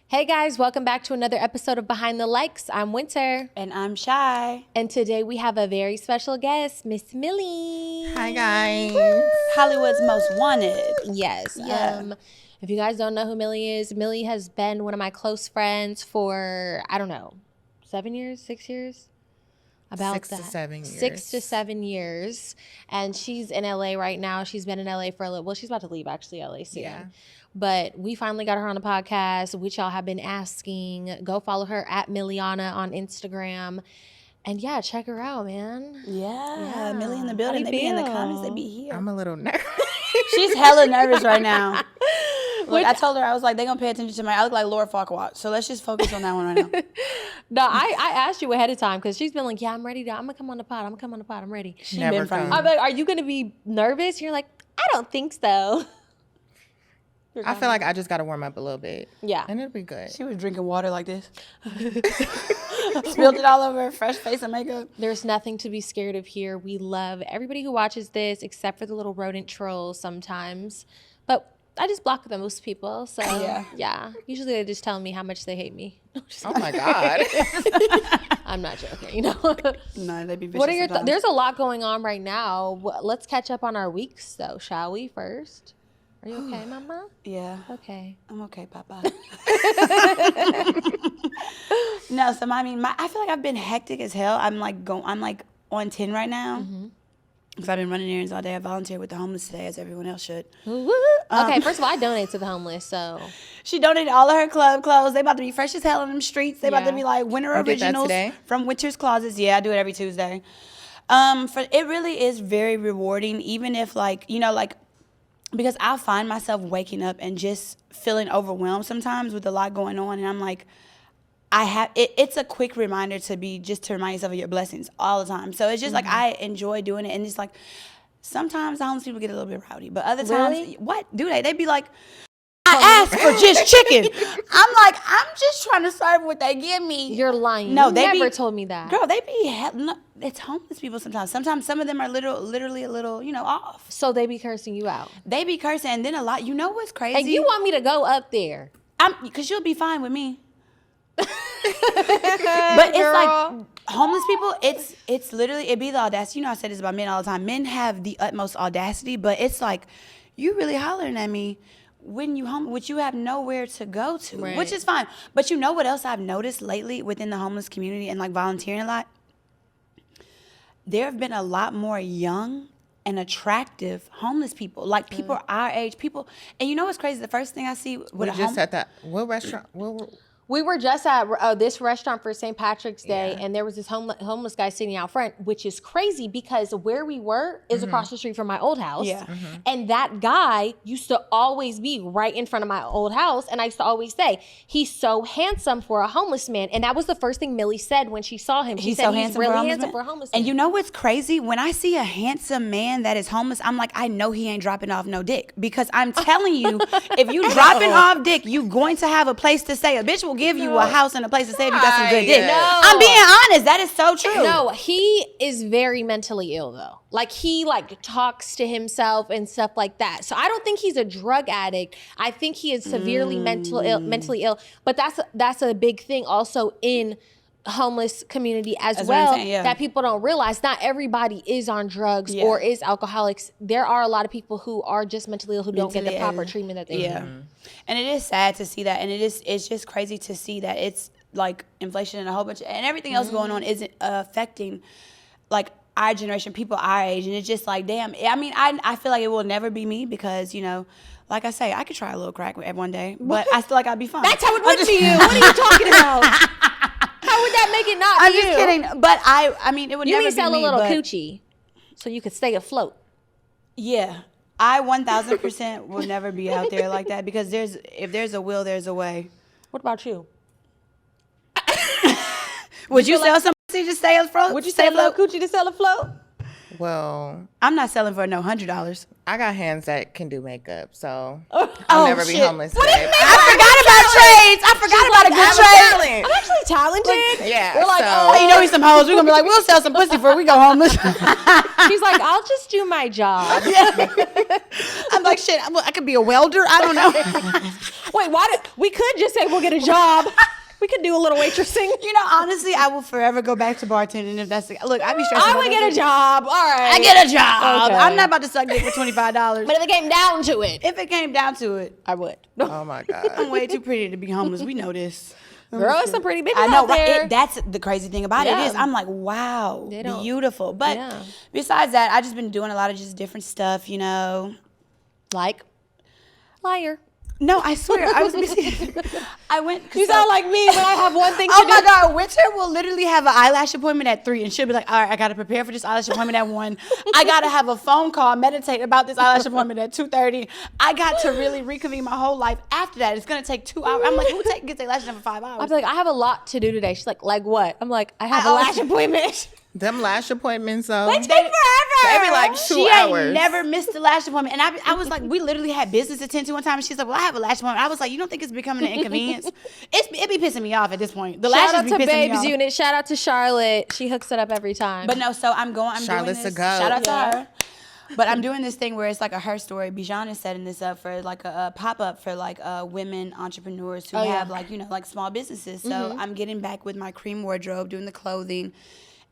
Hey guys, welcome back to another episode of Behind the Likes. I'm Winter. And I'm Shy. And today we have a very special guest, Miss Millie. Hi guys. Hollywood's most wanted. Yes. Yeah. If you guys don't know who Millie is, Millie has been one of my close friends for, 7 years, 6 years? About 6 to 7 years. 6 to 7 years. And she's in LA right now. She's been in LA for a little, well, she's about to leave actually LA soon. Yeah. But we finally got her on the podcast, which y'all have been asking. Go follow her at Milliana on Instagram. And yeah, check her out, man. Yeah. Millie in the building. They be in the comments. They be here. I'm a little nervous. She's hella nervous right now. Look, I told her, I was like, they're going to pay attention to me. I look like Laura Farquaad. So let's just focus on that one right now. No, I asked you ahead of time because she's been like, yeah, I'm ready. I'm going to come on the pod. I'm ready. She Never been from. I'm like, are you going to be nervous? You're like, I don't think so. I feel like I just got to warm up a little bit. Yeah. And it'll be good. She was drinking water like this. Spilled it all over her fresh face and makeup. There's nothing to be scared of here. We love everybody who watches this, except for the little rodent trolls sometimes. But I just block most people. So, yeah. Usually they just tell me how much they hate me. Oh, my God. I'm not joking, you know. No, they be vicious What are your sometimes. there's a lot going on right now. Let's catch up on our weeks, though, shall we, first? Are you okay, Mama? Yeah. Okay. I'm okay, Papa. No, so I feel like I've been hectic as hell. I'm like on 10 right now. Because I've been running errands all day. I volunteered with the homeless today, as everyone else should. Okay, first of all, I donate to the homeless, so. She donated all of her club clothes. They about to be fresh as hell in them streets. They about to Yeah. be like winter You did that originals today? from Winter's Closets. Yeah, I do it every Tuesday. It really is very rewarding, even if because I'll find myself waking up and just feeling overwhelmed sometimes with a lot going on, and I'm like, it's a quick reminder to remind yourself of your blessings all the time. So it's just like I enjoy doing it, and it's like sometimes the homeless people get a little bit rowdy, but other times, Really? what do they? They be like, I asked for just chicken. I'm like, I'm just trying to serve what they give me. You're lying. No, you they never be- told me that. Girl, they be it's homeless people sometimes. Sometimes some of them are literally a little, off. So they be cursing you out. They be cursing, and then a lot. You know what's crazy? And you want me to go up there. Because you'll be fine with me. But it's like homeless people, it's literally, it be the audacity. You know, I say this about men all the time. Men have the utmost audacity, but it's like, you really hollering at me when you home, which you have nowhere to go to, Right. which is fine. But you know what else I've noticed lately within the homeless community and like volunteering a lot? There have been a lot more young and attractive homeless people, like people our age, people. And you know what's crazy? The first thing I see with We just at that. What restaurant? We were just at this restaurant for St. Patrick's Day, and there was this homeless guy sitting out front, which is crazy because where we were is across the street from my old house. Yeah. And that guy used to always be right in front of my old house. And I used to always say, he's so handsome for a homeless man. And that was the first thing Millie said when she saw him. She said, he's really handsome for a homeless man. And you know what's crazy? When I see a handsome man that is homeless, I'm like, I know he ain't dropping off no dick. Because I'm telling you, if you dropping off dick, you going to have a place to stay. A bitch will give you a house and a place to stay if you got some good dick. No. I'm being honest. That is so true. No, he is very mentally ill though. Like he talks to himself and stuff like that. So I don't think he's a drug addict. I think he is severely mentally ill. But that's a big thing also in homeless community as That's what I'm well, saying, yeah. that people don't realize. Not everybody is on drugs Yeah. or is alcoholics. There are a lot of people who are just mentally ill who don't get the Mentally proper ill. treatment that they Yeah. need. And it is sad to see that. And it's just crazy to see that it's like inflation and a whole bunch and everything else going on isn't affecting like our generation, people our age. And it's just like, damn. I mean, I feel like it will never be me because, like I say, I could try a little crack one day, but I feel like I'd be fine. That's how it would be you. What are you talking about? How would that make it not I'm you? just kidding. But I mean, it would You never need be to sell me. a little but coochie so you could stay afloat. Yeah. I 1,000% will never be out there like that because if there's a will, there's a way. What about you? Would you sell some pussy to stay afloat? Would you sell a little coochie to sell afloat? Well, I'm not selling for no $100. I got hands that can do makeup, so I'll never be homeless today. I forgot about trades. I forgot about a good trade. I'm actually talented. Yeah, We're like, so- oh, You know he's some hoes. We're gonna be like, we'll sell some pussy before we go homeless. she's like, I'll just do my job. I'm like, shit. I could be a welder. I don't know. Wait, we could just say we'll get a job. We could do a little waitressing. You know, honestly, I will forever go back to bartending if that's the look. I be stressing. I would get a job. All right. I get a job. Okay. I'm not about to suck dick for $25. But if it came down to it, I would. Oh my God. I'm way too pretty to be homeless. We know this. girl, it's some pretty bitches I know, out there. right? That's the crazy thing about it Yeah. is I'm like, wow, They don't- beautiful. But Yeah. besides that, I just been doing a lot of just different stuff, you know. Like, liar. No, I swear, I was busy. I went. You sound like me when I have one thing to Oh do. my God, Winter will literally have an eyelash appointment at 3 and she'll be like, all right, I got to prepare for this eyelash appointment at 1. I got to have a phone call, meditate about this eyelash appointment at 2:30. I got to really reconvene my whole life after that. It's going to take 2 hours. I'm like, who gets their lashes done for 5 hours? I'm like, I have a lot to do today. She's like what? I'm like, I have a always- lash appointment. Them lash appointments, though. They take forever. They be like 2 She hours. ain't never missed a lash appointment. And I was like, we literally had business to tend to one time. And she's like, well, I have a lash appointment. I was like, you don't think it's becoming an inconvenience? It be pissing me off at this point. The Shout lashes out be to pissing me Babes off. Unit. Shout out to Charlotte. She hooks it up every time. But no, so I'm Charlotte's doing this. a goat. Shout out Yeah. to her. But I'm doing this thing where it's like a her story. Bijan is setting this up for like a pop-up for like women entrepreneurs who have like, you know, like small businesses. So I'm getting back with my cream wardrobe, doing the clothing.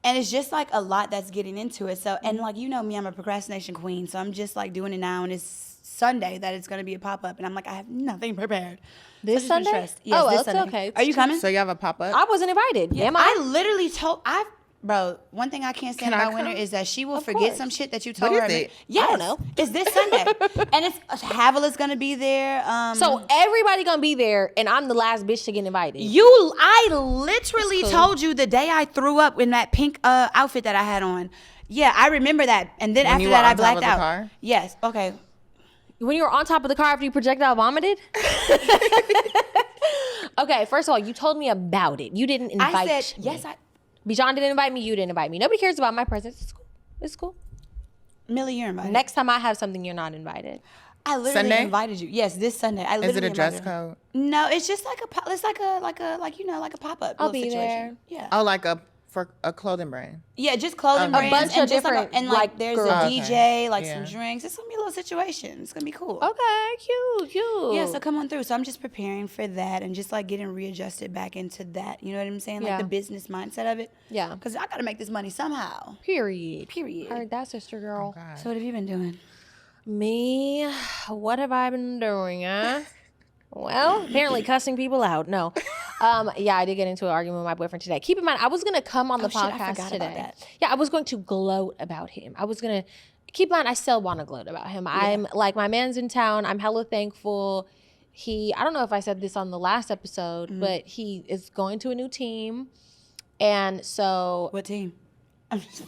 And it's just like a lot that's getting into it. So, and like, you know me, I'm a procrastination queen. So I'm just like doing it now. And it's Sunday that it's going to be a pop-up. And I'm like, I have nothing prepared. This So I've just been Sunday? stressed. Yes, Oh, this well, it's Sunday. okay. Are you coming? So you have a pop-up? I wasn't invited. Am I I? literally told, bro, one thing I can't stand Can I about Winter come? is that she will Of forget course. some shit that you told What her. is it? Yes. I don't know. It's this Sunday. And it's Havela's going to be there. So everybody gonna be there, and I'm the last bitch to get invited. I literally That's cool. told you the day I threw up in that pink outfit that I had on. Yeah, I remember that. And then When after you that, were I on top blacked of the out. car? Yes. Okay. When you were on top of the car after you projectile vomited? Okay, first of all, you told me about it. You didn't invite I said, me. yes, Bijan didn't invite me. You didn't invite me. Nobody cares about my presence. It's cool. It's cool. Millie, you're invited. Next time I have something, you're not invited. I literally Sunday? invited you. Yes, this Sunday. I Is literally it a dress invited her. code? No, it's just like it's like a pop-up I'll little be situation. there. Yeah. Oh, like for a clothing brand. Yeah, just clothing Okay. A brands bunch of and just different, and like, there's girls. a Okay. DJ, like Yeah. some drinks. It's gonna be a little situation. It's gonna be cool. Okay, cute. Yeah, so come on through. So I'm just preparing for that and just like getting readjusted back into that. You know what I'm saying? Like Yeah. the business mindset of it. Yeah. Because I gotta make this money somehow. Period. Period. Heard that, sister girl. God. So what have you been doing? Me, what have I been doing, huh? Well, apparently cussing people out. No. Yeah, I did get into an argument with my boyfriend today. Keep in mind, I was going to come on the shit, I podcast forgot today. about that. Yeah, I was going to gloat about him. I was going to keep in mind, I still want to gloat about him. I'm like, my man's in town. I'm hella thankful. I don't know if I said this on the last episode, but he is going to a new team. And so What team? I'm just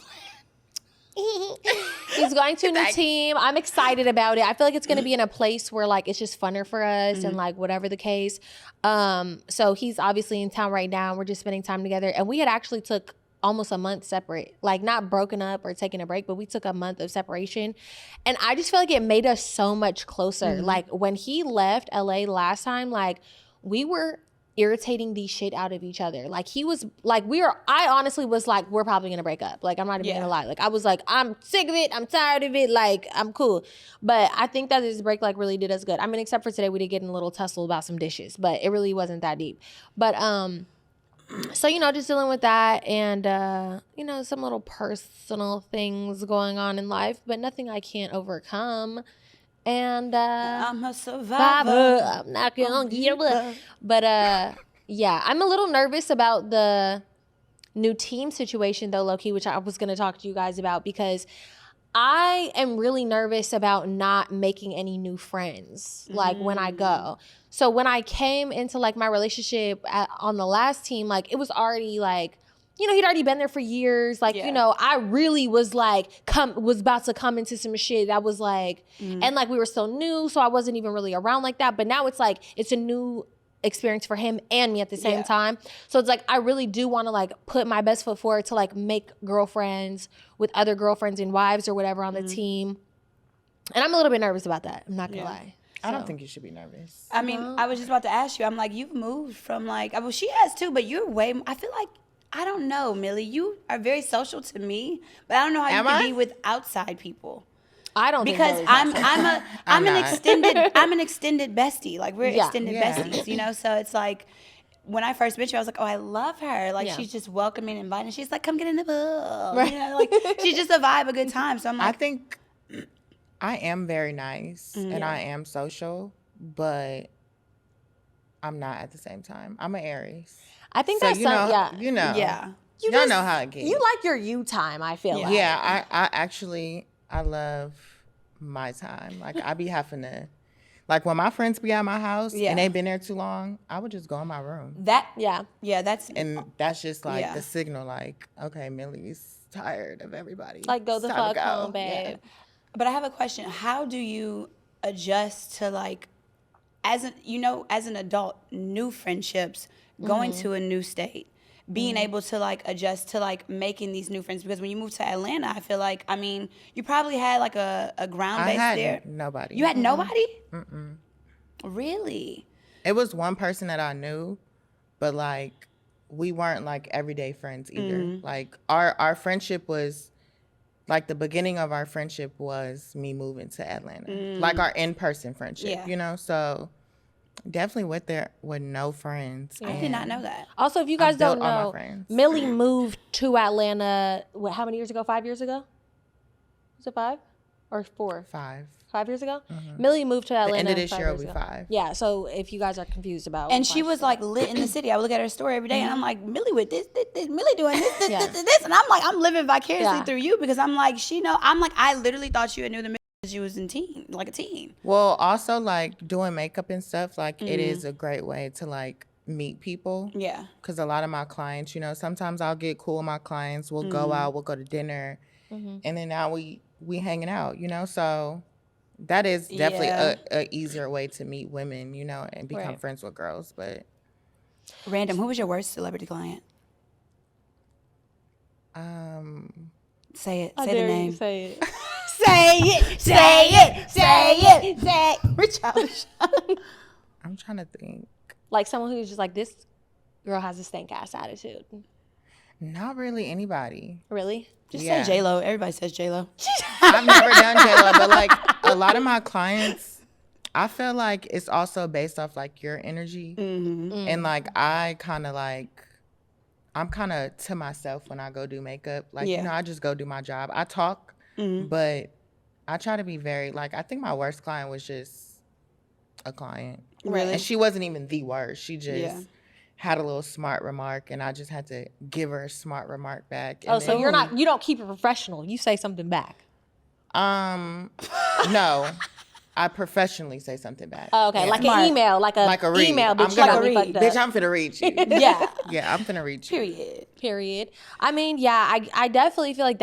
he's going to a new team. I'm excited about it. I feel like it's going to be in a place where like it's just funner for us and like whatever the case. So he's obviously in town right now. We're just spending time together. And we had actually took almost a month separate, like not broken up or taking a break, but we took a month of separation. And I just feel like it made us so much closer. Like when he left LA last time, like we were irritating the shit out of each other. Like he was like, I honestly was like, we're probably gonna break up. Like I'm not even gonna lie. Like I was like, I'm sick of it. I'm tired of it. Like I'm cool. But I think that this break like really did us good. I mean, except for today, we did get in a little tussle about some dishes, but it really wasn't that deep. But so, you know, just dealing with that and, you know, some little personal things going on in life, but nothing I can't overcome. And I'm a survivor. I'm not gonna give up. But yeah, I'm a little nervous about the new team situation though, low-key, which I was gonna talk to you guys about because I am really nervous about not making any new friends like when I go. So when I came into like my relationship on the last team, like it was already like, you know, he'd already been there for years. Like, you know, I really was like, was about to come into some shit that was like, and like we were still new, so I wasn't even really around like that. But now it's like, it's a new experience for him and me at the same time. So it's like I really do want to like put my best foot forward to like make girlfriends with other girlfriends and wives or whatever on the team. And I'm a little bit nervous about that. I'm not gonna lie. I don't think you should be nervous. I mean, I was just about to ask you. I'm like, you've moved from like, well, she has too, but you're way. I feel like I don't know, Millie. You are very social to me, but I don't know how you can be with outside people. I don't because think I'm an extended bestie. Like we're extended besties, you know. So it's like when I first met you, I was like, oh, I love her. Like she's just welcoming and inviting. She's like, come get in the pool. Right. You know, like she's just a vibe, a good time. So I'm like, I think I am very nice and I am social, but I'm not at the same time. I'm an Aries. I think so that's you know. Yeah. Y'all know how it gets. You like your you time, I feel like. Yeah, I actually love my time. Like I be having to, like when my friends be at my house and they been there too long, I would just go in my room. And that's just like the signal. Like, okay, Millie's tired of everybody. Like go the fuck home, babe. Yeah. But I have a question. How do you adjust to like, as an adult, new friendships, going to a new state? Being able to like adjust to like making these new friends, because when you moved to Atlanta, I feel like, I mean, you probably had like a ground base there. Nobody. You had nobody? Really? It was one person that I knew, but like we weren't like everyday friends either. Like our friendship was like the beginning of our friendship was me moving to Atlanta. Like our in-person friendship, you know? So definitely went there with no friends. I did not know that. Also, if you guys don't know, Millie moved to Atlanta, how many years ago? 5 years ago? Was it 5 or 4? 5. 5 years ago? Millie moved to Atlanta. The end of this 5 year will years be ago. 5. Yeah, so if you guys are confused about. And she was like lit in the city. I would look at her story every day and I'm like, Millie with this, Millie doing this. And I'm like, I'm living vicariously through you because I'm like, I literally thought you knew the Millie because she was a teen. Well, also like doing makeup and stuff, like it is a great way to like meet people. Yeah. Because a lot of my clients, you know, sometimes I'll get cool with my clients. We'll go out, we'll go to dinner, and then now we hanging out, you know, so that is definitely a easier way to meet women, you know, and become friends with girls. But random, who was your worst celebrity client? Say it. Say the name. Say it. Say it. We're childish. I'm trying to think. Like someone who's just like, this girl has a stank ass attitude. Not really anybody. Really? Just say J-Lo. Everybody says J-Lo. I've never done J-Lo, but like a lot of my clients, I feel like it's also based off like your energy. And like I'm kind of to myself when I go do makeup. Like, you know, I just go do my job. I talk, but I try to be very, like, I think my worst client was just a client. Really? And she wasn't even the worst. She just had a little smart remark, and I just had to give her a smart remark back. And so you don't keep it professional. You say something back. No. I professionally say something back. Oh, okay, like an email, like a read. email. Bitch, Bitch, I'm finna read you. Yeah, I'm finna read you. Period. I mean, yeah, I definitely feel like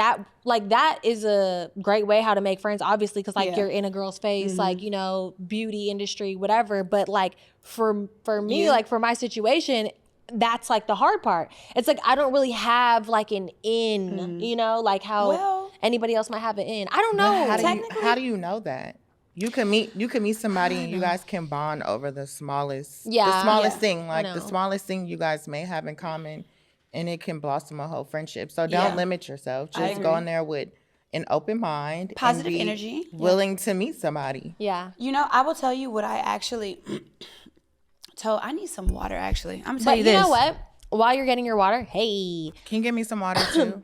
that is a great way how to make friends. Obviously, because like you're in a girl's face, like, you know, beauty industry, whatever. But like for me, like for my situation, that's like the hard part. It's like I don't really have like an in, you know, like how anybody else might have an in. I don't know. How do you know that? You can meet somebody and you guys can bond over the smallest thing, like the smallest thing you guys may have in common, and it can blossom a whole friendship. So don't limit yourself. Just go in there with an open mind, positive energy, willing to meet somebody. Yeah. You know, I will tell you what I actually told. I need some water. Actually, I'm gonna tell you this. You know what? While you're getting your water, hey, can you give me some water too?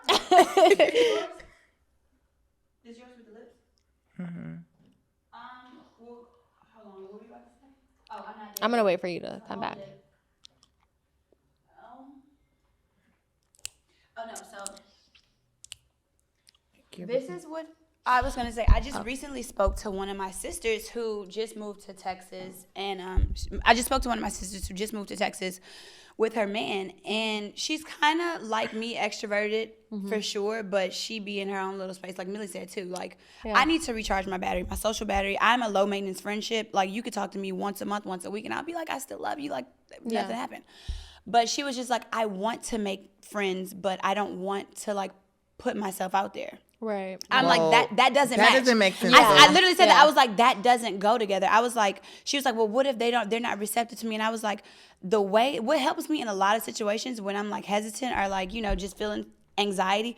Is yours with the lips? Well, hold on. What were you about to say? Oh, I'm gonna wait for you to come back. Oh no. So this is what I was gonna say I just recently spoke to one of my sisters who just moved to Texas, and I just spoke to one of my sisters who just moved to Texas with her man, and she's kind of like me, extroverted for sure, but she be in her own little space, like Millie said too. Like I need to recharge my battery, my social battery. I'm a low maintenance friendship. Like you could talk to me once a month, once a week, and I'll be like, I still love you, like nothing happened. But she was just like, I want to make friends, but I don't want to like put myself out there. Right. I'm like, that doesn't match. That doesn't make sense. I literally said that. I was like, that doesn't go together. I was like, she was like, well, what if they're not receptive to me? And I was like, what helps me in a lot of situations when I'm like hesitant or like, you know, just feeling anxiety,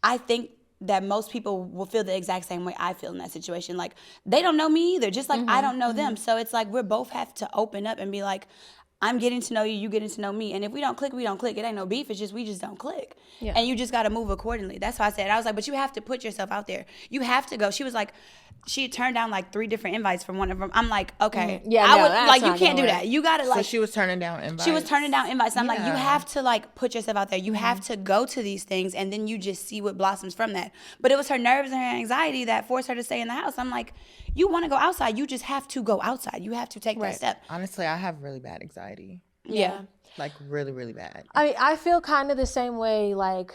I think that most people will feel the exact same way I feel in that situation. Like they don't know me either, just like I don't know them. So it's like, we both have to open up and be like, I'm getting to know you, you getting to know me. And if we don't click, we don't click. It ain't no beef. It's just we just don't click. Yeah. And you just got to move accordingly. That's why I said, I was like, but you have to put yourself out there. You have to go. She was like, she had turned down like 3 different invites from one of them. I'm like, okay. Yeah, I no, would, that's like, you not can't do gonna that. work. You got to like. So she was turning down invites. She was turning down invites. And I'm like, you have to like put yourself out there. You have to go to these things and then you just see what blossoms from that. But it was her nerves and her anxiety that forced her to stay in the house. I'm like, you want to go outside. You just have to go outside. You have to take that step. Honestly, I have really bad anxiety. Yeah. Like really, really bad. I mean, I feel kind of the same way, like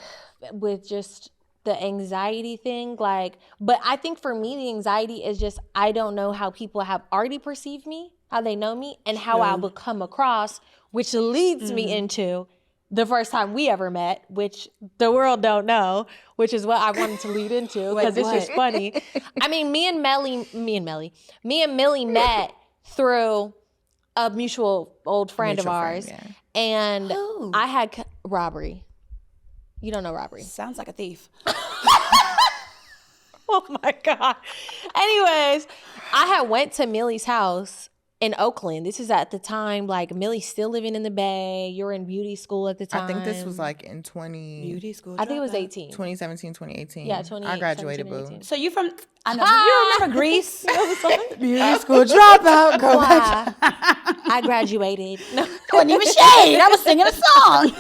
with just the anxiety thing. Like, but I think for me, the anxiety is just I don't know how people have already perceived me, how they know me, and how I will come across, which leads me into the first time we ever met, which the world don't know, which is what I wanted to lead into because it's just funny. I mean, me and Millie met through a mutual old friend of ours. And I had Robbery. You don't know Robbery. Sounds like a thief. Oh my God. Anyways, I had went to Millie's house in Oakland. This is at the time, like Millie's still living in the Bay. You're in beauty school at the time. I think this was like in Beauty school. I think it was 18. 2017, 2018. Yeah, 2018. I graduated, boo. So you from, I know, you remember Greece? Beauty school dropout. Go back. I graduated. No. Wasn't even shade. I was singing a song.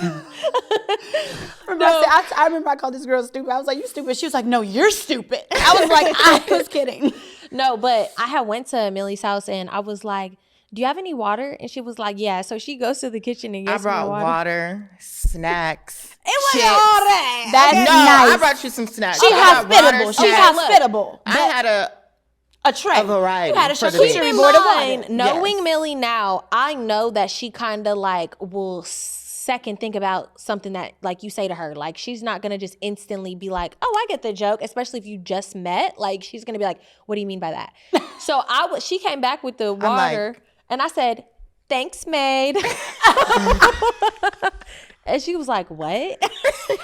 I remember I called this girl stupid. I was like, you stupid. She was like, no, you're stupid. I was like, I was kidding. No, but I had went to Millie's house and I was like, do you have any water? And she was like, yeah. So she goes to the kitchen and gets I brought me water, snacks. It was chips. all that. That's I nice. brought you some snacks. She's I got hospitable. water, She's snacks. hospitable. I had a tray. a variety. You had a for the charcuterie day. board of water. Knowing Millie now, I know that she kind of like will second think about something that like you say to her. Like she's not going to just instantly be like, oh, I get the joke, especially if you just met. Like she's going to be like, what do you mean by that? So she came back with the water and I said, thanks, maid. And she was like, what?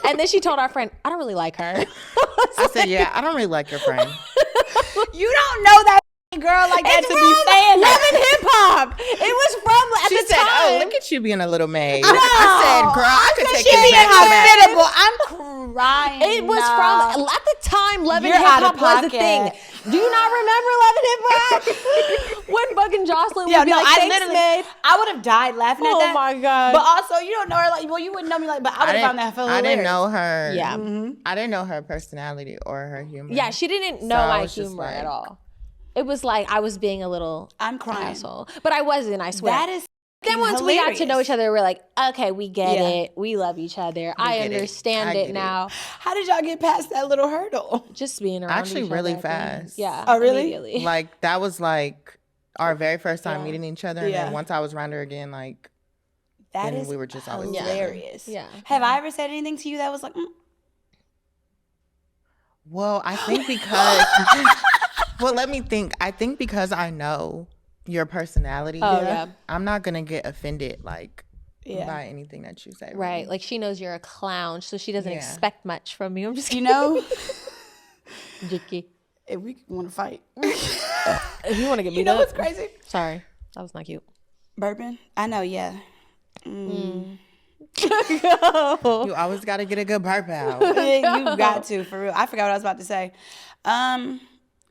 And then she told our friend, I don't really like her. I said, yeah, I don't really like your friend. You don't know that girl like that to be saying Love that. and Hip Hop. It was from at She the said, time. oh, look at you being a little maid. No. I said, girl, I could take She this being back to back. hospitable. I'm crying. It was from at the time. Love and You're Hip out of Hop was a thing. pocket. Do you not remember Love and Hip Hop? When Buck and Jocelyn would be like, thanks, maid. I would have died laughing at Oh that. my God. But also, you don't know her like, well, you wouldn't know me like, but I would have found that hilarious. I didn't know her. Yeah. I didn't know her personality or her humor. Yeah, she didn't know I my was just humor like- at all. It was like I was being a little I'm crying. asshole. But I wasn't, I swear. That is Then once we got to know each hilarious. other, we're like, okay, we get it. We love each other. I get it. understand I it get now. How did y'all get past that little hurdle? Just being around Actually each really other, I think. fast. Yeah. Oh, really? Immediately. Like, that was like our very first time Yeah. meeting each other. And Yeah. then once I was around her again, like, That then is we were just always hilarious. Yeah. Have I ever said anything to you that was like, Well, I think because, well, let me think. I think because I know your personality, Oh, yeah. I'm not going to get offended, like, Yeah. by anything that you say. Right. Like she knows you're a clown, so she doesn't Yeah. expect much from you. I'm just you kidding. know, Jicky. if we want to fight. If you want to get beat You know up. what's crazy? Sorry. That was not cute. Bourbon? I know, yeah. You always got to get a good burp out. You got to, for real. I forgot what I was about to say.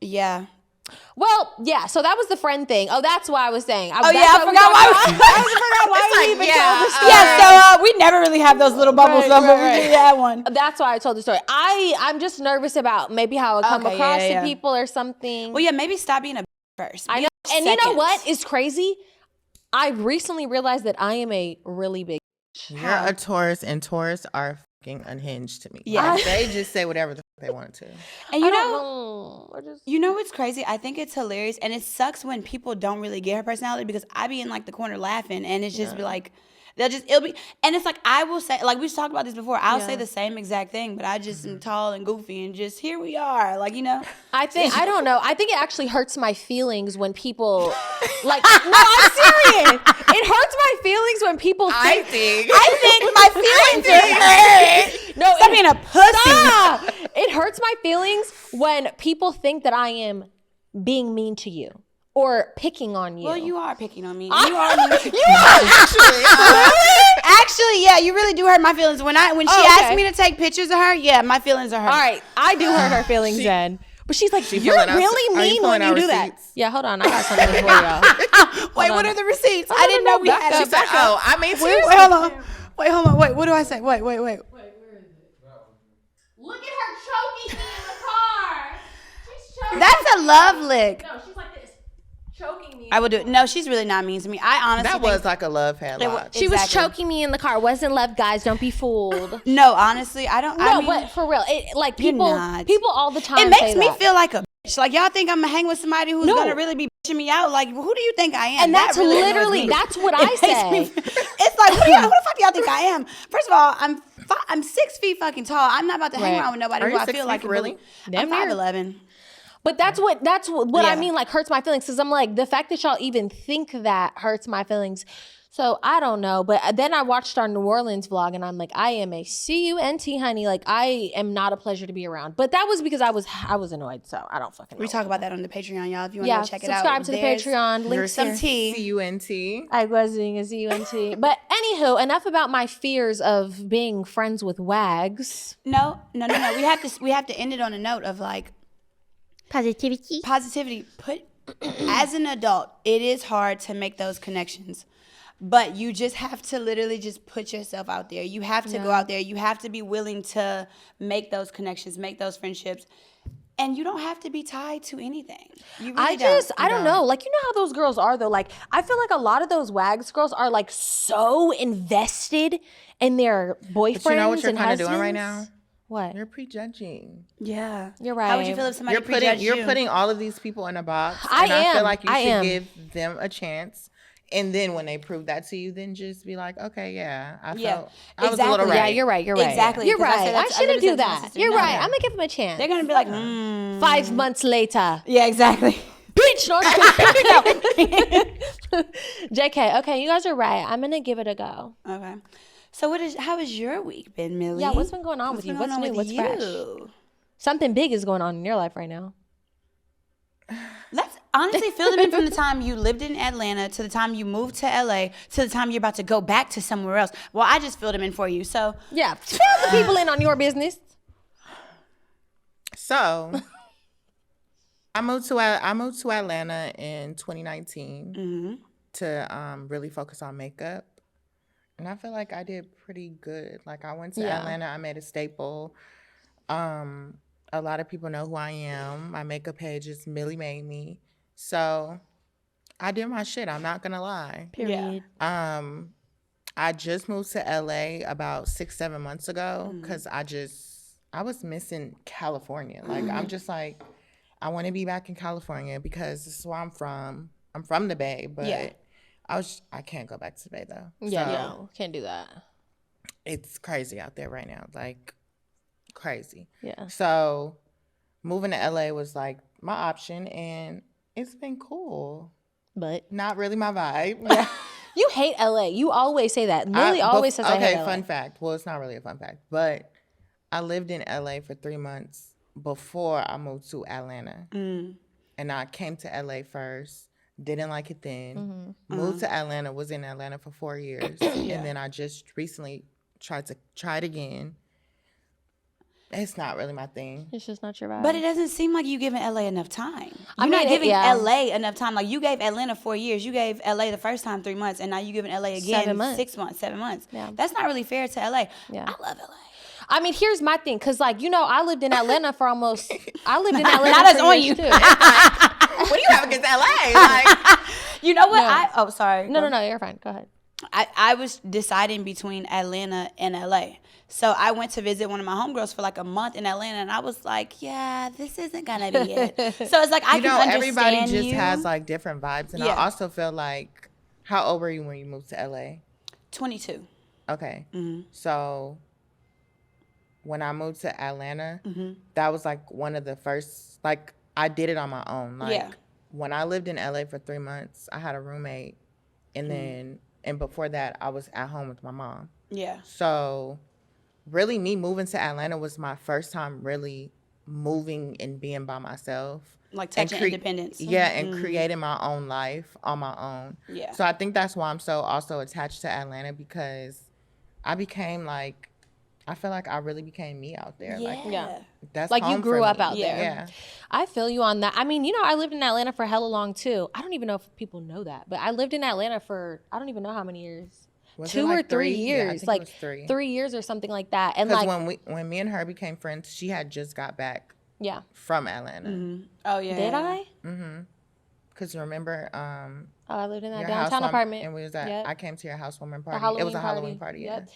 Yeah. Well, yeah, so that was the friend thing. Oh, that's why I was saying. I forgot why we even told the story. Yeah, so we never really have those little bubbles. Right. We had one. That's why I told the story. I'm just nervous about maybe how it come across to people or something. Well, yeah, maybe stop being a first. I know. And you know what is crazy? I recently realized that I am a really big You're a Taurus, and Taurus are fucking unhinged to me. Yeah. Like, they just say whatever the fuck they want to. And you know what's crazy? I think it's hilarious, and it sucks when people don't really get her personality, because I be in like the corner laughing, and it's just be like, it'll be, and it's like, I will say, like, we've talked about this before, I'll say the same exact thing, but I just am tall and goofy, and just, here we are, like, you know. I don't know. I think it actually hurts my feelings when people, like, no, I'm serious. It hurts my feelings when people I think my feelings are hurt. No, Stop being a pussy. Stop. It hurts my feelings when people think that I am being mean to you or picking on you. Well, you are picking on me. You are. Actually, yeah, you really do hurt my feelings. When she asked me to take pictures of her, yeah, my feelings are hurt. All right, I do hurt her feelings then. But she's like, you're really mean when you do that. Yeah, hold on. I got something for y'all. Wait, what are the receipts? I didn't know we had it. Oh, I mean, wait, hold on. Wait, what do I say? Wait. Where is it? Look at her choking me in the car. She's choking. That's a love lick. No, she's like this, choking me. I would do it. No, she's really not mean to me. I honestly that was like a love headlock. She was choking me in the car. Wasn't love, guys. Don't be fooled. No, honestly, I don't. No, but for real, like people all the time. It makes me feel like a bitch. Like, y'all think I'm gonna hang with somebody who's gonna really be bitching me out? Like, who do you think I am? And that's really literally that's what I say. It's like, who the fuck do y'all think I am? First of all, I'm 6 feet fucking tall. I'm not about to hang around with nobody who I feel like really. I'm 5'11". But that's what I mean, like, hurts my feelings, because I'm like, the fact that y'all even think that hurts my feelings. So I don't know. But then I watched our New Orleans vlog, and I'm like, I am a CUNT, honey. Like, I am not a pleasure to be around. But that was because I was annoyed, so I don't fucking know. We talk about that on the Patreon, y'all. If you want to go check it out. Subscribe to the Patreon. Link some tea. CUNT. I was doing a CUNT. But anywho, enough about my fears of being friends with wags. No. We have to end it on a note of like positivity. As an adult, it is hard to make those connections. But you just have to literally just put yourself out there. You have to go out there. You have to be willing to make those connections, make those friendships. And you don't have to be tied to anything. You really I don't know. Like, you know how those girls are, though? Like, I feel like a lot of those wags girls are, like, so invested in their boyfriends. But you know what you're kind of doing right now? What? You're prejudging. Yeah. You're right. How would you feel if somebody prejudged you? You're putting all of these people in a box. I feel like you should give them a chance. And then when they prove that to you, then just be like, okay, yeah, I was a little right. Yeah, you're right. Exactly. You're right. I shouldn't do that. You're right. I'm going to give them a chance. They're going to be like, 5 months later. Yeah, exactly. Bitch, no. JK, okay, you guys are right. I'm going to give it a go. Okay. So how has your week been, Millie? Yeah, what's been going on with you? What's new? What's fresh? Something big is going on in your life right now. Let's honestly fill them in from the time you lived in Atlanta to the time you moved to LA to the time you're about to go back to somewhere else. Well, I just filled them in for you. So yeah, fill the people in on your business. So I moved to Atlanta in 2019 to really focus on makeup, and I feel like I did pretty good. Like, I went to Atlanta, I made a staple. A lot of people know who I am. My makeup page is Millie Made Me. So I did my shit. I'm not gonna lie. Period. I just moved to LA about 6-7 months ago because I was missing California. Like, I'm just like, I want to be back in California because this is where I'm from. I'm from the Bay, but I can't go back to the Bay though. Yeah, can't do that. It's crazy out there right now. Like, crazy. Yeah. So moving to LA was like my option, and it's been cool. But not really my vibe. Yeah. You hate LA. You always say that. Millie always says I hate LA. Okay, fun fact. Well, it's not really a fun fact, but I lived in LA for 3 months before I moved to Atlanta. And I came to LA first. Didn't like it then. Moved to Atlanta. Was in Atlanta for 4 years. And then I just recently tried it again. It's not really my thing. It's just not your vibe. But it doesn't seem like you giving LA enough time. I You're mean, not giving yeah. LA enough time. Like you gave Atlanta 4 years. You gave LA the first time 3 months, and now you giving LA again 7 months. 6 months, 7 months. Yeah. That's not really fair to LA. Yeah. I love LA. I mean, here's my thing, because like, you know, I lived in Atlanta for almost. I lived in Atlanta. Not us for on years you. too. What do you have against LA? Like, You know what? No. Sorry. No, you're fine. Go ahead. I was deciding between Atlanta and LA. So I went to visit one of my homegirls for like a month in Atlanta, and I was like, yeah, this isn't gonna be it. So it's like I can understand everybody just you. has like different vibes, and Yeah. I also feel like, how old were you when you moved to LA? 22. Okay, Mm-hmm. so when I moved to Atlanta, Mm-hmm. that was like one of the first. Like I did it on my own. Like Yeah. when I lived in LA for 3 months, I had a roommate, and then and before that, I was at home with my mom. Yeah. So really, me moving to Atlanta was my first time really moving and being by myself. Like And touching independence. Yeah, and creating my own life on my own. Yeah. So I think that's why I'm so also attached to Atlanta, because I became like, I feel like I really became me out there. Yeah. Like Yeah. that's Like, you home grew for up me. out there. Yeah. I feel you on that. I mean, you know, I lived in Atlanta for hella long too. I don't even know if people know that, but I lived in Atlanta for I don't even know how many years. Was it 2 like or 3 3? Yeah, I years, think it like was 3. 3 years or something like that. And Because like, when me and her became friends, she had just got back yeah, from Atlanta. Oh yeah. did I? Because remember, Oh, I lived in that your downtown housewarming- apartment. and we was at. Yep. I came to your housewarming The party. Halloween It was a Halloween party. Yeah. Yep.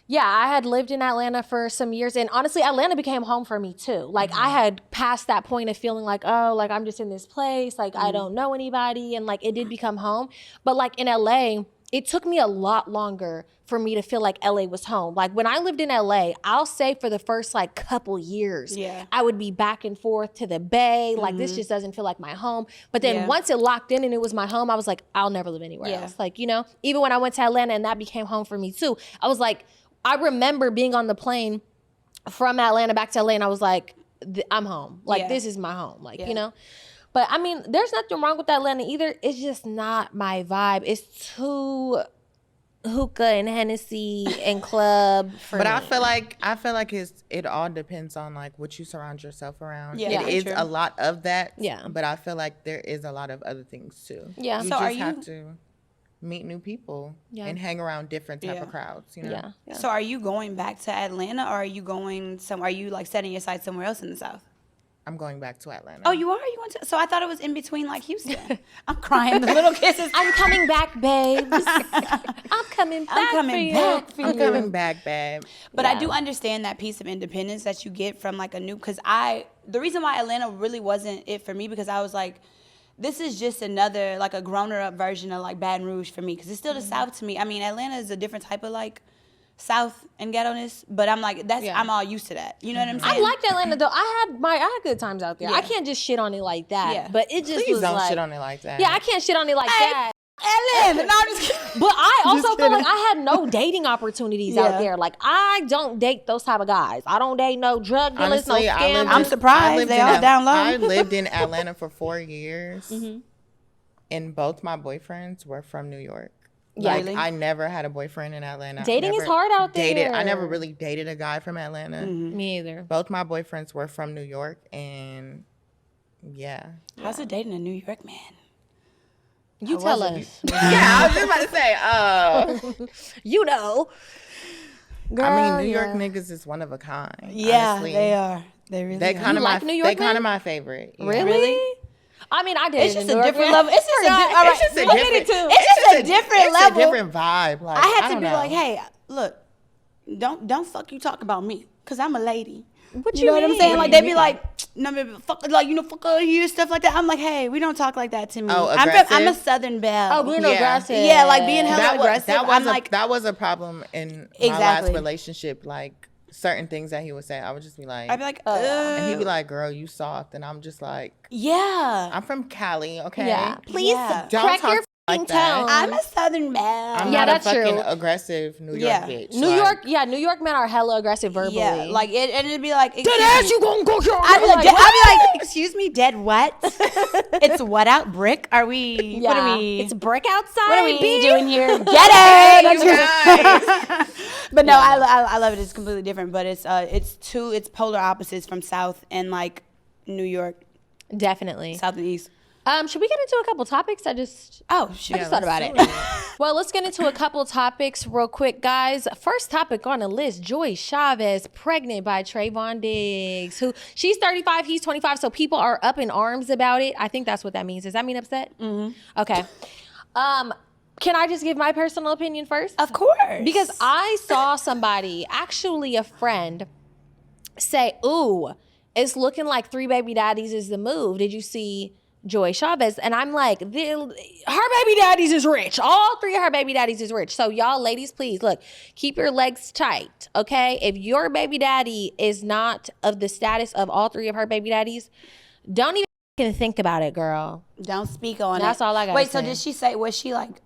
Yeah, I had lived in Atlanta for some years, and honestly, Atlanta became home for me too. Like I had passed that point of feeling like, oh, like I'm just in this place, like I don't know anybody, and like it did become home. But like in LA, it took me a lot longer for me to feel like LA was home. Like when I lived in LA, I'll say for the first like couple years, Yeah. I would be back and forth to the Bay. Like this just doesn't feel like my home. But then Yeah. once it locked in and it was my home, I was like, I'll never live anywhere Yeah. else. Like, you know, even when I went to Atlanta and that became home for me too, I was like, I remember being on the plane from Atlanta back to LA, and I was like, I'm home. Like, Yeah. this is my home. Like, Yeah. you know? But, I mean, there's nothing wrong with Atlanta either. It's just not my vibe. It's too hookah and Hennessy and club for But me. I feel like it all depends on like what you surround yourself around. Yeah, It is true. a lot of that. Yeah. But I feel like there is a lot of other things too. Yeah. You So are just have you- to meet new people Yeah. and hang around different type Yeah. of crowds. You know. Yeah. Yeah. So are you going back to Atlanta, or are you going somewhere? Are you like setting your sights somewhere else in the South? I'm going back to Atlanta. Oh, you are? You want to? So I thought it was in between, like Houston. I'm crying. The little kisses. I'm coming back, babes. I'm coming back. I'm coming back for I'm you. coming back, babe. But Yeah. I do understand that piece of independence that you get from like a new, because the reason why Atlanta really wasn't it for me, because I was like, this is just another, like a growner up version of like Baton Rouge for me, because it's still the South to me. I mean, Atlanta is a different type of like South and ghetto-ness, but I'm like, Yeah. I'm all used to that. You know what I'm saying? I liked Atlanta though. I had good times out there. Yeah. I can't just shit on it like that. Yeah. But it just Please was don't like, shit on it like that. yeah, I can't shit on it like Hey, that. Ellen! No, I'm just kidding. But I also feel kidding. like I had no dating opportunities Yeah. out there. Like I don't date those type of guys. I don't date no drug dealers, Honestly, no I scammers. lived I'm in- surprised I lived they in all Al- down low. I lived in Atlanta for 4 years, Mm-hmm. and both my boyfriends were from New York. Yeah. Like, Really? I never had a boyfriend in Atlanta. Dating is Never hard out Dated. I there. never really dated a guy from Atlanta. Me either. Both my boyfriends were from New York, and yeah. How's it dating a New York man? You tell us. Yeah, I was just about to say, You know. Girl, I mean, New York yeah. niggas is one of a kind. Yeah, honestly. they are. They really They are. kind of like my New York They kind men? of my favorite. Yeah. Really? I mean, I did. It's it just in a New York, different yeah. level. It's just a Forgot. different. It's just a I did different. it too. It's just a different it's level. a different vibe. Like I had to don't be know. like, hey, look, don't fuck you talk about me, cause I'm a lady. What You know what I'm mean? saying? What Like do you they be mean? like, no, baby, fuck, like fuck out here, stuff like that. I'm like, hey, we don't talk like that to me. Oh, I'm a aggressive? Southern belle. Oh, being Yeah. aggressive. Yeah, like being hella that was aggressive. that was I'm a, like, that was a problem in my last Exactly. relationship. Like certain things that he would say, I would just be like, I'd be like, and he'd be like, "Girl, you soft," and I'm just like, yeah, "I'm from Cali, okay? Yeah. Please Yeah. Don't crack talk your like f***ing that. tone. I'm a Southern belle. I'm Yeah, not that's a fucking true. aggressive New York Yeah. bitch." New Like, New York men are hella aggressive verbally. Yeah, like it, and it'd be like, Dead ass, you gonna go your I'd be like, excuse me, dead what? It's what out brick? Are we? yeah. What are we? It's brick outside. What are we B. doing here? Get Hey, it! you guys. But no, I love it. It's completely different, but it's polar opposites from South and like New York. Definitely. South and East. Should we get into a couple topics? I just thought about it. Well, let's get into a couple topics real quick, guys. First topic on the list: Joy Chavez pregnant by Trayvon Diggs. Who she's 35, he's 25, so people are up in arms about it. I think that's what that means. Does that mean upset? Mm-hmm. Okay. Can I just give my personal opinion first? Of course. Because I saw somebody, actually a friend, say, "Ooh, it's looking like 3 baby daddies is the move. Did you see Joy Chavez?" And I'm like, her baby daddies is rich. All 3 of her baby daddies is rich. So y'all ladies, please, look, keep your legs tight, okay? If your baby daddy is not of the status of all 3 of her baby daddies, don't even think about it, girl. Don't speak on it. That's all I got to say. Wait, so did she say, was she like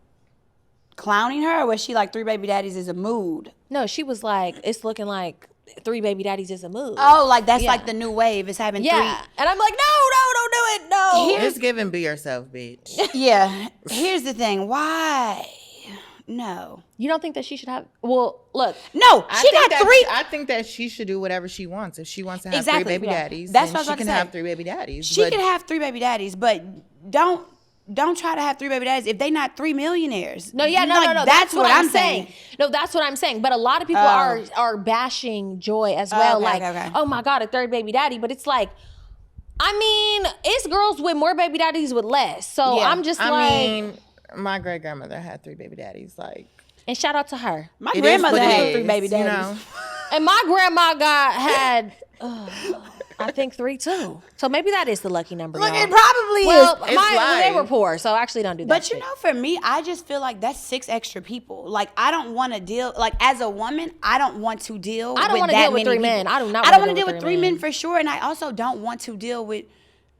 clowning her, or was she like 3 baby daddies is a mood? No, she was like, it's looking like 3 baby daddies is a move. Oh, like that's like the new wave is having 3. Yeah. And I'm like, no, don't do it. No. It's giving be yourself, bitch. Yeah. Here's the thing. Why? No. You don't think that she should have? Well, look. No, she got 3. I think that she should do whatever she wants. If she wants to have Exactly, 3 baby yeah. daddies, That's then what I was she about can to say. have 3 baby daddies. She can have 3 baby daddies, but don't try to have 3 baby daddies if they not 3 millionaires. No, yeah, no. That's what I'm saying. No, that's what I'm saying. But a lot of people are bashing Joy as well. Okay. Oh my God, a 3rd baby daddy. But it's like, I mean, it's girls with more baby daddies with less. So Yeah. I'm just I like, mean, my great grandmother had 3 baby daddies. Like, and shout out to her. My it grandmother is what it had is, 3 baby you daddies. know? And my grandma had, I think 3 too. So maybe that is the lucky number. Look, y'all. it probably Well, is. they were poor, so actually don't do that. But shit. you know, for me, I just feel like that's 6 extra people. Like, I don't want to deal, like, as a woman, I don't want to deal with that many I don't want to deal with 3 people. men. I do not I don't want to deal with with 3 3 men for sure. And I also don't want to deal with,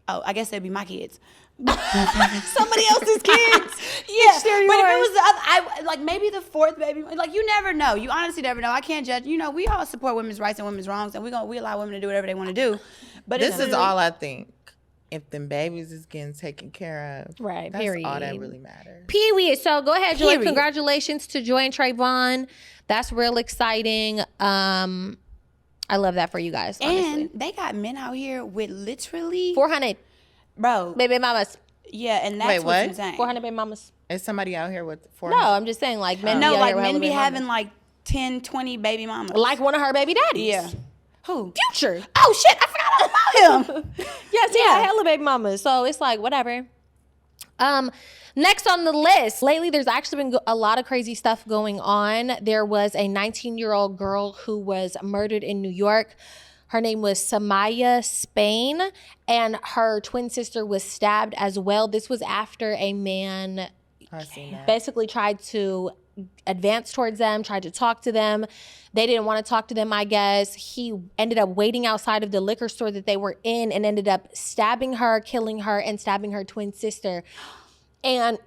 I guess that'd be my kids. Somebody else's kids. Yeah, but They're if it yours. was the other, like maybe the 4th baby, like you never know. You honestly never know. I can't judge. You know, we all support women's rights and women's wrongs, and we allow women to do whatever they want to do. But this is all I think. If them babies is getting taken care of, Right, that's period. all that really matters. Period. So go ahead, Joy. Period. Congratulations to Joy and Trayvon. That's real exciting. I love that for you guys. Honestly. And they got men out here with literally 400 bro. baby mamas. Yeah, and that's Wait, what's what? insane. 400 baby mamas. Is somebody out here with 4? No, I'm just saying, like men. No, be out like here with men hella be baby having mamas. like 10, 20 baby mamas. like one of her baby daddies. Yeah. Who? Future. Oh shit! I forgot all about him. Yes, yeah, hella baby mamas. So it's like whatever. Next on the list, lately there's actually been a lot of crazy stuff going on. There was a 19-year-old girl who was murdered in New York. Her name was Somaya Spain, and her twin sister was stabbed as well. This was after a man basically tried to advance towards them, tried to talk to them. They didn't want to talk to them, I guess. He ended up waiting outside of the liquor store that they were in and ended up stabbing her, killing her, and stabbing her twin sister. And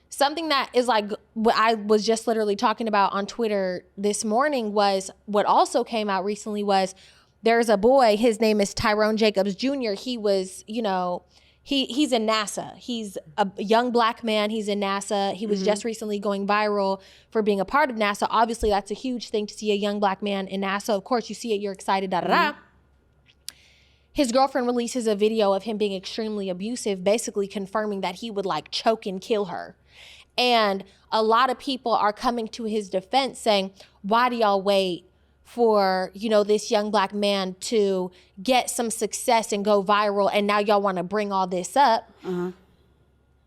something that is like what I was just literally talking about on Twitter this morning was what also came out recently was there's a boy, his name is Tyrone Jacobs Jr. He was, you know, he's in NASA. He's a young black man. He's in NASA. He was just recently going viral for being a part of NASA. Obviously, that's a huge thing to see a young black man in NASA. Of course, you see it, you're excited, da-da-da. His girlfriend releases a video of him being extremely abusive, basically confirming that he would like choke and kill her. And a lot of people are coming to his defense saying, why do y'all wait for, you know, this young black man to get some success and go viral, and now y'all want to bring all this up?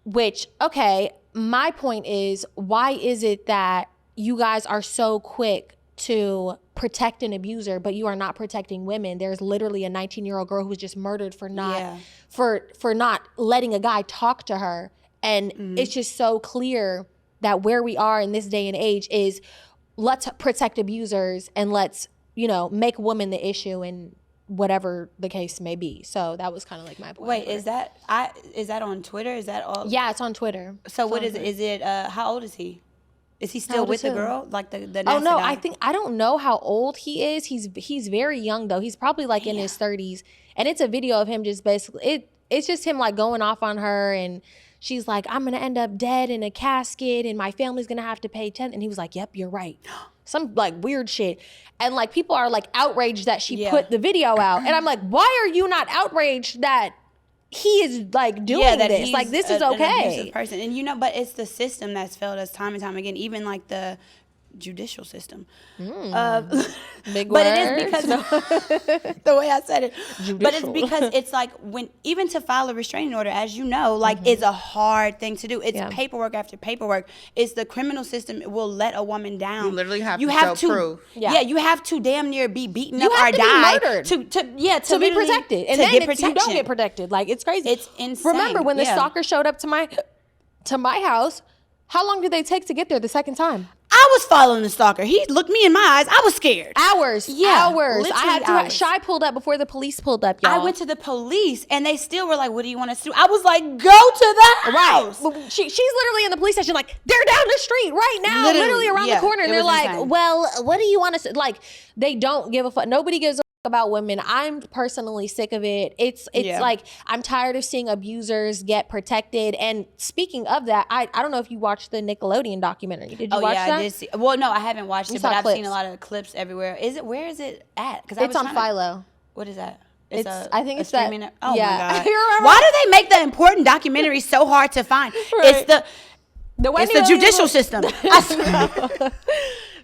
Which, okay, my point is, why is it that you guys are so quick to protect an abuser, but you are not protecting women? There's literally a 19-year-old girl who was just murdered for not for not letting a guy talk to her. And it's just so clear that where we are in this day and age is let's protect abusers and let's, you know, make women the issue and whatever the case may be. So that was kind of like my point. Wait, is that on Twitter? Is that all? Yeah, it's on Twitter. So what is it? Is it how old is he? Is he still with the girl? Like the Oh no, guy? I don't know how old he is. He's very young though. He's probably like in his 30s. And it's a video of him just basically it's just him like going off on her, and she's like, I'm gonna end up dead in a casket and my family's gonna have to pay 10. And he was like, yep, you're right. Some like weird shit. And like people are like outraged that she put the video out. And I'm like, why are you not outraged that he is like doing this? Like, this is okay. An abusive person. And you know, but it's the system that's failed us time and time again, even like the judicial system. Big but words. it is because the way I said it. Judicial. But it's because it's like when even to file a restraining order, as you know, like it's a hard thing to do. It's paperwork after paperwork. It's the criminal system will let a woman down. You literally have to show proof. Yeah, you have to damn near be beaten up have or to be die murdered to be protected. And then you don't get protected. Like, it's crazy. It's insane. Remember when the stalker showed up to my house? How long did they take to get there the second time? I was following the stalker. He looked me in my eyes. I was scared. Hours. Literally I had to. hours. Shy pulled up before the police pulled up, y'all. I went to the police and they still were like, "What do you want us to do?" I was like, "Go to the house." Right. She's literally in the police station, like, they're down the street right now, literally around the corner. And they're like, insane. Well, what do you want us to, like, they don't give a fuck. Nobody gives a about women. I'm personally sick of it. It's like, I'm tired of seeing abusers get protected. And speaking of that, I don't know if you watched the Nickelodeon documentary. Did you watch that? I did see. Well, no, I haven't watched it, but I've seen a lot of clips everywhere. Where is it at? Because it's on Philo. What is that? I think it's that. Oh my God. Why do they make the important documentaries so hard to find? Right. It's the judicial system.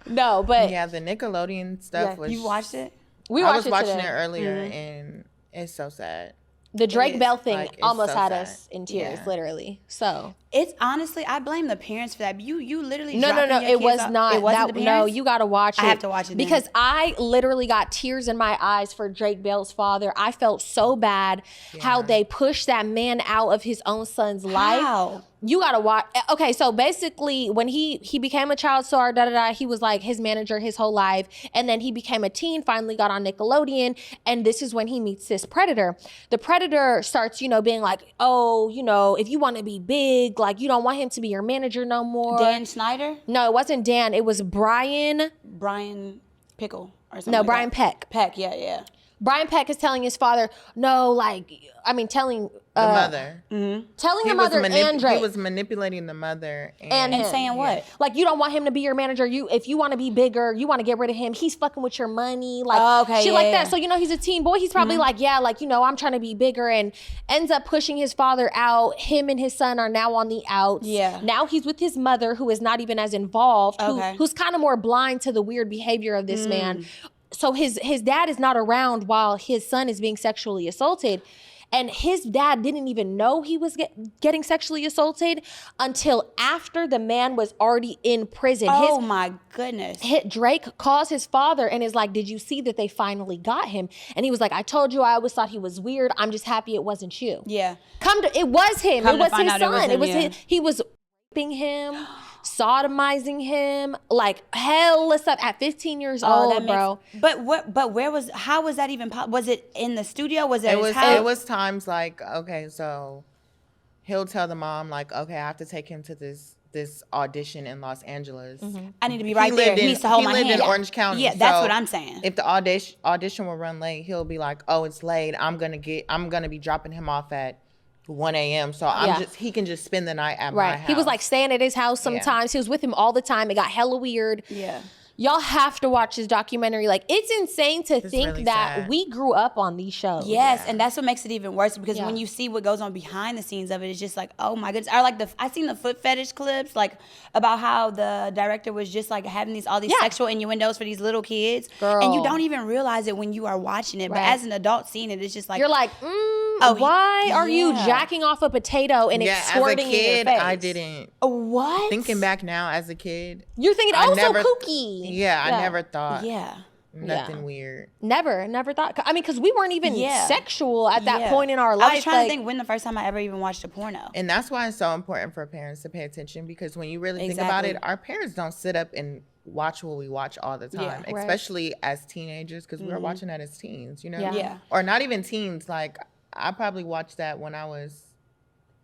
No, but yeah, the Nickelodeon stuff was. You watched it? I was watching it earlier, and it's so sad. The Drake Bell thing almost had us in tears, literally. So it's honestly, I blame the parents for that. You literally no. It was not. It wasn't the parents? No, you got to watch it. I have to watch it because I literally got tears in my eyes for Drake Bell's father. I felt so bad how they pushed that man out of his own son's life. You gotta watch. Okay, so basically, when he became a child star, he was like his manager his whole life, and then he became a teen. Finally, got on Nickelodeon, and this is when he meets this predator. The predator starts, being like, oh, if you want to be big, like you don't want him to be your manager no more. Dan Snyder? No, it wasn't Dan. It was Brian Pickle or something. No, like Brian that. Peck. Peck, yeah. Brian Peck is telling his father, telling the mother. Telling the mother and Drake. He was manipulating the mother. And saying what? Like, you don't want him to be your manager. If you want to be bigger, you want to get rid of him. He's fucking with your money. Like, shit like that. So, he's a teen boy. He's probably like, I'm trying to be bigger, and ends up pushing his father out. Him and his son are now on the outs. Yeah. Now he's with his mother, who is not even as involved, who's kind of more blind to the weird behavior of this man. So his dad is not around while his son is being sexually assaulted. And his dad didn't even know he was getting sexually assaulted until after the man was already in prison. Oh my goodness. Drake calls his father and is like, did you see that they finally got him? And he was like, I told you I always thought he was weird. I'm just happy it wasn't you. Yeah. It was him. It was his son. It was him. He was raping him. Sodomizing him, like hella stuff at 15 years old, bro. How was that even possible? Was it in the studio? Was it his house? It was times like, okay, so he'll tell the mom like, okay, I have to take him to this audition in Los Angeles. I need to be right there. He needs to hold my hand. He lived in Orange County. Yeah, that's what I'm saying. If the audition will run late, he'll be like, oh, it's late. I'm gonna be dropping him off at 1 a.m. So he can just spend the night at my house. He was like staying at his house sometimes. He was with him all the time. It got hella weird. Yeah. Y'all have to watch this documentary. Like, it's insane to think really that sad. we grew up on these shows. Yes, and that's what makes it even worse, because when you see what goes on behind the scenes of it, it's just like, oh my goodness. Or like I seen the foot fetish clips, like about how the director was just like having all these sexual innuendos for these little kids. Girl. And you don't even realize it when you are watching it. But as an adult seeing it, it's just like, you're like, why are you jacking off a potato and it's squirting as a kid, in your face? I didn't. What? Thinking back now as a kid. You're thinking, so kooky. Yeah, I never thought. Yeah. Nothing weird. Never thought. I mean, because we weren't even sexual at that point in our life. I was trying to think when the first time I ever even watched a porno. And that's why it's so important for parents to pay attention, because when you really think about it, our parents don't sit up and watch what we watch all the time, especially as teenagers, because we were watching that as teens, or not even teens. Like, I probably watched that when I was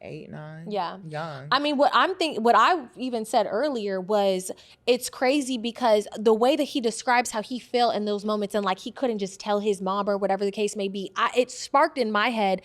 8, 9. Yeah. Young. I mean, what I even said earlier was, it's crazy because the way that he describes how he felt in those moments, and like he couldn't just tell his mom or whatever the case may be, it sparked in my head,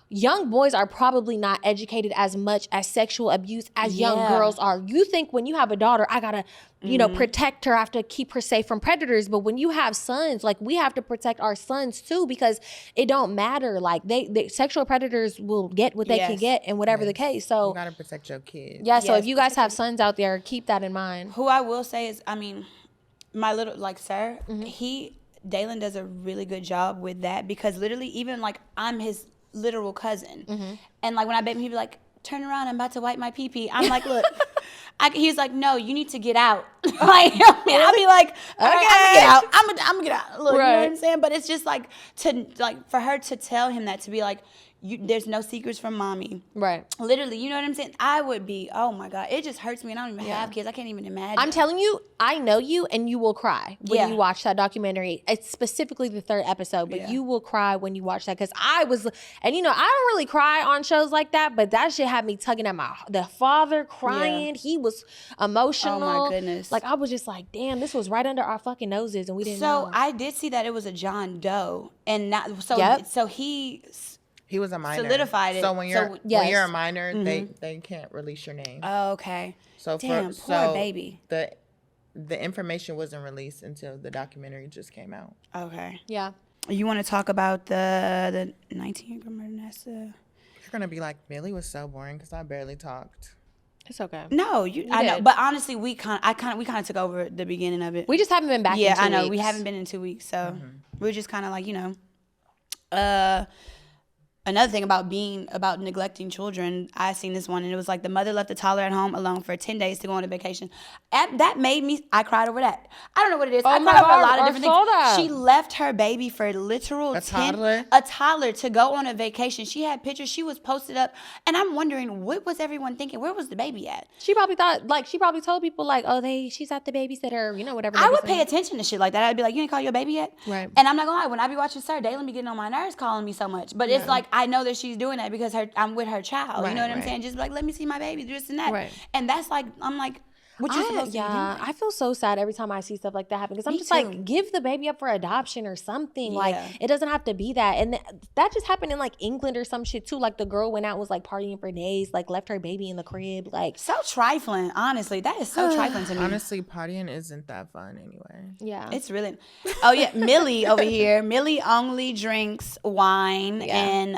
young boys are probably not educated as much as sexual abuse as young girls are. You think when you have a daughter, I gotta, you know, protect her, I have to keep her safe from predators. But when you have sons, like we have to protect our sons too, because it don't matter. Like they sexual predators will get what they can get, and whatever the case. So you gotta protect your kids. Yeah. So if you guys have sons out there, keep that in mind. Who I will say is, I mean, my little sir, Dalen does a really good job with that, because literally even like I'm his literal cousin, and like when I bet him, he'd be like, turn around, I'm about to wipe my pee-pee. I'm like, look, he's like, no, you need to get out. Like, I'll be like, all right, I'm gonna get out. I'm gonna get out. Look, you know what I'm saying? But it's just like for her to tell him that, to be like, there's no secrets from mommy. Right. Literally, you know what I'm saying? I would be, oh my God, it just hurts me, and I don't even have kids. I can't even imagine. I'm telling you, I know you, and you will cry when you watch that documentary. It's specifically the 3rd episode, but you will cry when you watch that, because I was, and you know, I don't really cry on shows like that, but that shit had me tugging at the father crying. He was emotional. Oh my goodness. Like I was just like, damn, this was right under our fucking noses, and we didn't know. So I did see that it was a John Doe, and not so he was a minor. Solidified it. So when you're a minor, they can't release your name. Oh, okay. So poor baby. The information wasn't released until the documentary just came out. Okay. Yeah. You want to talk about the 19-year-old murder, Nessa? You're gonna be like, Millie was so boring because I barely talked. It's okay. No, I know, but honestly, we kind of took over the beginning of it. We just haven't been back. Yeah, in 2 I know. weeks. We haven't been in 2 weeks, so we're just kind of like, you know, another thing about neglecting children, I seen this one, and it was like the mother left the toddler at home alone for 10 days to go on a vacation. That made me, I cried over that. I don't know what it is. I cried over a lot of different things. She left her baby for a toddler to go on a vacation. She had pictures. She was posted up, and I'm wondering, what was everyone thinking? Where was the baby at? She probably thought, like, she probably told people like, oh, she's at the babysitter, you know, whatever. I would pay attention to shit like that. I'd be like, you ain't call your baby yet? Right. And I'm not gonna lie, when I be watching Sir, Dalen be getting on my nerves calling me so much. But it's like, I know that she's doing that because I'm with her child. Right, you know what I'm saying? Just like, let me see my baby, this and that. Right. And that's like, I'm like, what you supposed to do? Yeah, I feel so sad every time I see stuff like that happen, because I'm just like, give the baby up for adoption or something. Yeah. Like, it doesn't have to be that. And that just happened in like England or some shit too. Like the girl went out and was like partying for days, like left her baby in the crib. Like, so trifling. Honestly, that is so trifling to me. Honestly, partying isn't that fun anyway. Yeah, it's really. Oh yeah, Millie over here. Millie only drinks wine and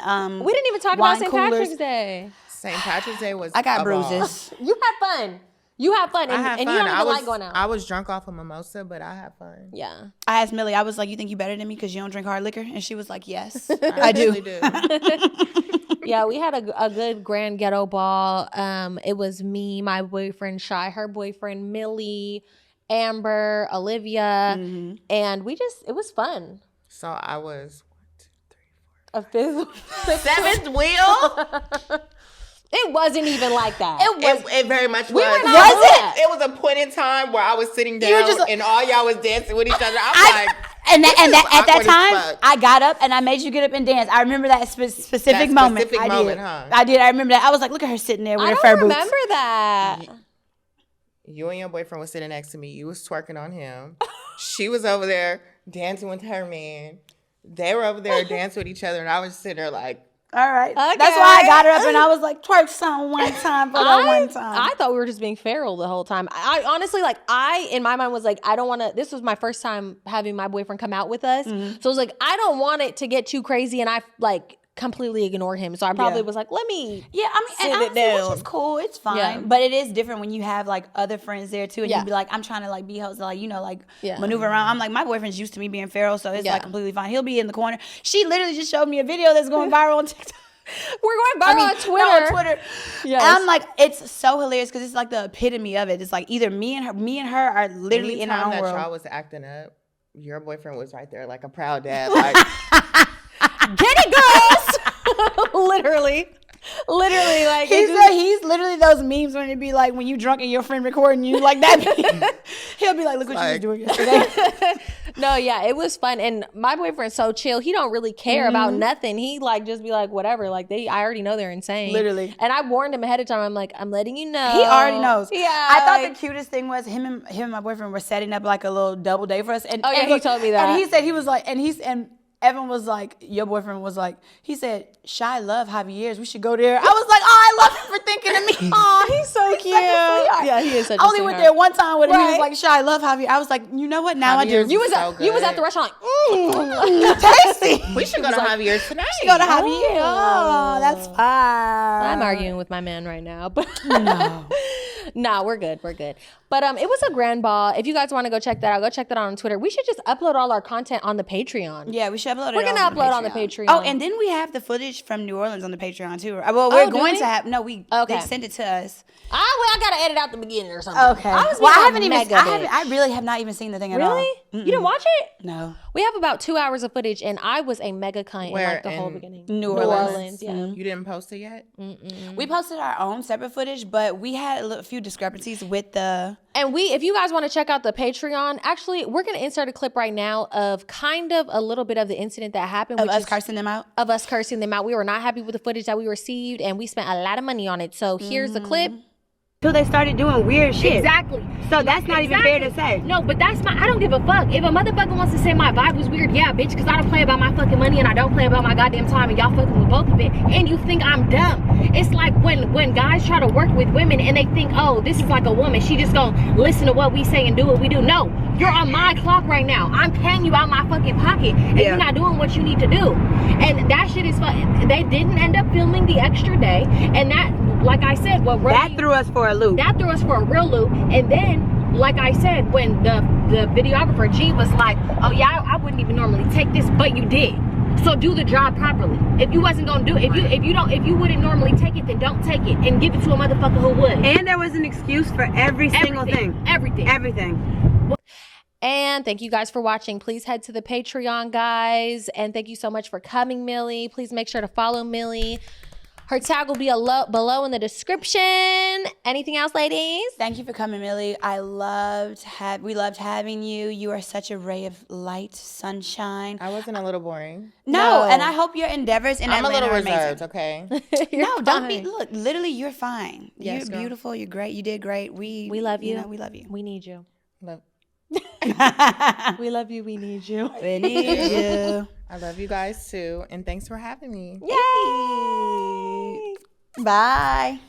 we didn't even talk about St. Patrick's Day. St. Patrick's Day was. I got bruises. You had fun. You had fun, and you don't even like going out. I was drunk off a mimosa, but I had fun. Yeah. I asked Millie, I was like, you think you better than me because you don't drink hard liquor? And she was like, yes, I do. Yeah, we had a good grand ghetto ball. It was me, my boyfriend Shy, her boyfriend Millie, Amber, Olivia, and it was fun. So I was 1, 2, 3, 4. A fifth, seventh wheel. It wasn't even like that. It very much was. It was a point in time where I was sitting down and all y'all was dancing with each other. I'm like, and at that time, I got up and I made you get up and dance. I remember that specific moment. I did. I remember that. I was like, look at her sitting there with her fur boots. I remember that. You and your boyfriend was sitting next to me. You was twerking on him. She was over there dancing with her man. They were over there dancing with each other, and I was sitting there like, all right. Okay. That's why I got her up and I was like, twerk song one time for that one time. I thought we were just being feral the whole time. I honestly, like, in my mind was like, I don't want to, this was my first time having my boyfriend come out with us. So I was like, I don't want it to get too crazy, and I like completely ignore him. So I probably was like, let me sit it down. Which is cool. It's fine. Yeah. But it is different when you have like other friends there too. And you'd be like, I'm trying to like be host, like, you know, like maneuver around. I'm like, my boyfriend's used to me being feral, so it's like completely fine. He'll be in the corner. She literally just showed me a video that's going viral on TikTok. We're going viral on Twitter. No, on Twitter. Yes. And I'm like, it's so hilarious because it's like the epitome of it. It's like either me and her are literally in our own world. Anytime that y'all was acting up, your boyfriend was right there like a proud dad. Like, get it, girls! Literally, like he's literally those memes when it be like when you drunk and your friend recording you like that. He'll be like, look what you was doing yesterday. No, yeah, it was fun, and my boyfriend's so chill. He don't really care about nothing. He like just be like, whatever. Like I already know they're insane. Literally. And I warned him ahead of time. I'm like, I'm letting you know. He already knows. Yeah. I thought the cutest thing was him and my boyfriend were setting up like a little double date for us. And he told me that. And he said he was like, and Evan was like, your boyfriend was like, he said, Shy love Javier's. We should go there. I was like, oh, I love him for thinking of me. Oh, he's so cute. Yeah, he is such I only went there one time with him. He was like, Shy love Javier. I was like, you know what? Now Javier's I do. You was so at you was at the good. restaurant like, Tasty. We should go to Javier's tonight. Go to Javier. Oh, that's fine. I'm arguing with my man right now, but No. nah, we're good. We're good. But it was a grand ball. If you guys want to go check that out, go check that out on Twitter. We should just upload all our content on the Patreon. Yeah, we should upload it. We're gonna upload on the Patreon. Oh, and then we have the footage from New Orleans on the Patreon too. Well, we're going we? to have. No, we. Okay. They sent it to us. Well, I gotta edit out the beginning or something. Okay. I was Well, I being haven't a even. mega I really have not even seen the thing at all. Really? You didn't watch it? No. We have about 2 hours of footage, and I was a mega cunt in Where, like the whole in beginning. New Orleans. Yeah. You didn't post it yet? We posted our own separate footage, but we had a few discrepancies with the. And if you guys want to check out the Patreon, actually, we're gonna insert a clip right now of kind of a little bit of the incident that happened. Of us cursing them out? Of us cursing them out. We were not happy with the footage that we received, and we spent a lot of money on it. So here's the clip. Till they started doing weird shit. Exactly. So that's not even fair to say. No, but that's I don't give a fuck. If a motherfucker wants to say my vibe was weird, yeah, bitch, because I don't play about my fucking money and I don't play about my goddamn time and y'all fucking with both of it. And you think I'm dumb. It's like when guys try to work with women and they think, oh, this is like a woman. She just gonna listen to what we say and do what we do. No, you're on my clock right now. I'm paying you out my fucking pocket. And you're not doing what you need to do. And that shit is fun. They didn't end up filming the extra day. And that, like I said, That threw us for a loop. That threw us for a real loop. And then, like I said, when the videographer G was like, oh yeah, I wouldn't even normally take this, but you did. So do the job properly. If you wasn't gonna do it, if you wouldn't normally take it, then don't take it and give it to a motherfucker who would. And there was an excuse for every single thing. Everything. And thank you guys for watching. Please head to the Patreon, guys. And thank you so much for coming, Millie. Please make sure to follow Millie. Her tag will be below in the description. Anything else, ladies? Thank you for coming, Millie. We loved having you. You are such a ray of light, sunshine. I wasn't a little boring. No, and I hope your endeavors in I'm a Atlanta little are amazing. reserved, okay? No, don't be. Look, literally, you're fine. Yes, you're girl. beautiful. You're great. You did great. We love you. We love you. We need you. Love, We love you. We need you. We need you. I love you guys too, and thanks for having me. Yay! Bye.